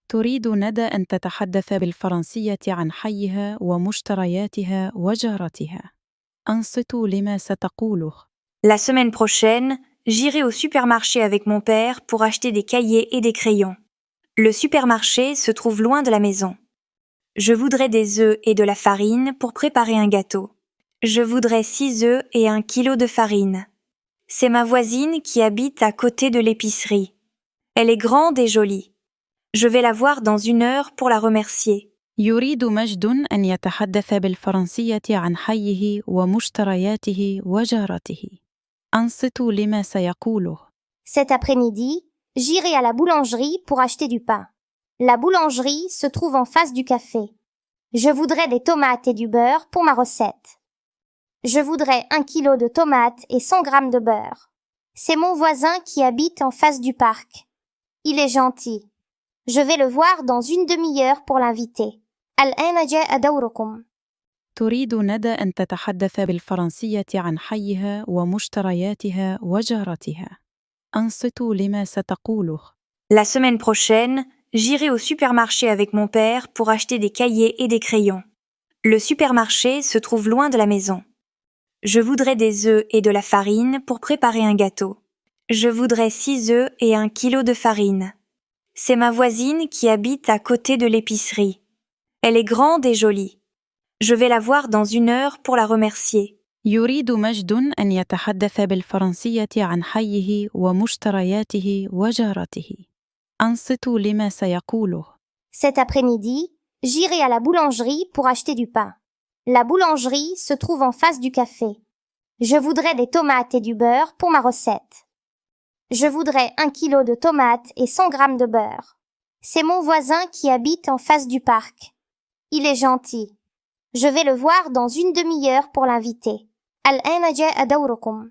تريد ندى أن تتحدث بالفرنسية عن حيها ومشترياتها وجارتها. أنصتوا لما ستقوله. La semaine prochaine, j'irai au supermarché avec mon père pour acheter des cahiers et des crayons. Le supermarché se trouve loin de la maison. Je voudrais des œufs et de la farine pour préparer un gâteau. Je voudrais 6 œufs et 1 kilo de farine. C'est ma voisine qui habite à côté de l'épicerie. Elle est grande et jolie. Je vais la voir dans 1 heure pour la remercier. يريد مجد أن يتحدث بالفرنسية عن حيه ومشترياته وجارته. أنصتوا لما سيقوله. Cet après-midi, j'irai à la boulangerie pour acheter du pain. La boulangerie se trouve en face du café. Je voudrais des tomates et du beurre pour ma recette. Je voudrais 1 kilo de tomates et 100 grammes de beurre. C'est mon voisin qui habite en face du parc. Il est gentil. Je vais le voir dans 1 demi-heure pour l'inviter. الآن جاء دوركم. تريد ندى أن تتحدث بالفرنسية عن حيها ومشترياتها وجارتها. أنصتوا لما ستقوله. La semaine prochaine, j'irai au supermarché avec mon père pour acheter des cahiers et des crayons. Le supermarché se trouve loin de la maison. Je voudrais des œufs et de la farine pour préparer un gâteau. Je voudrais 6 œufs et 1 kilo de farine. C'est ma voisine qui habite à côté de l'épicerie. Elle est grande et jolie. Je vais la voir dans 1 heure pour la remercier. يريد مجد أن يتحدث بالفرنسية عن حيه ومشترياته وجارته. أنصتوا لما سيقوله. Cet après-midi, j'irai à la boulangerie pour acheter du pain. La boulangerie se trouve en face du café. Je voudrais des tomates et du beurre pour ma recette. Je voudrais 1 kilo de tomates et 100 grammes de beurre. C'est mon voisin qui habite en face du parc. Il est gentil. Je vais le voir dans 1 demi-heure pour l'inviter. الآن جاء دوركم.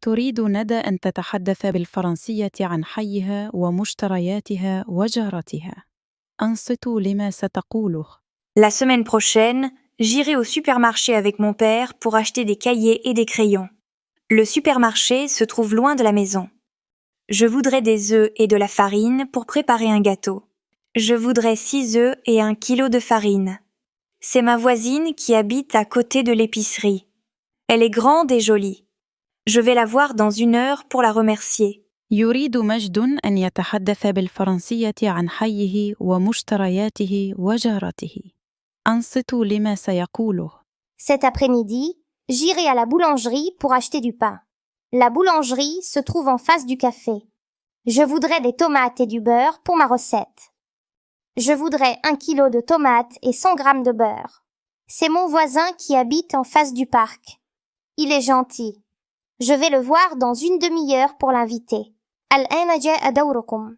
تريد ندى أن تتحدث بالفرنسية عن حيها ومشترياتها وجارتها. أنصتوا لما ستقوله. La semaine prochaine, j'irai au supermarché avec mon père pour acheter des cahiers et des crayons. Le supermarché se trouve loin de la maison. Je voudrais des œufs et de la farine pour préparer un gâteau. Je voudrais 6 œufs et 1 kilo de farine. C'est ma voisine qui habite à côté de l'épicerie. Elle est grande et jolie. Je vais la voir dans 1 heure pour la remercier. يريد مجد أن يتحدث بالفرنسية عن حيه ومشترياته وجارته. أنصتوا لما سيقوله. Cet après-midi, j'irai à la boulangerie pour acheter du pain. La boulangerie se trouve en face du café. Je voudrais des tomates et du beurre pour ma recette. Je voudrais 1 kilo de tomates et 100 grammes de beurre. C'est mon voisin qui habite en face du parc. Il est gentil. Je vais le voir dans 1 demi-heure pour l'inviter. الآن جاء دوركم.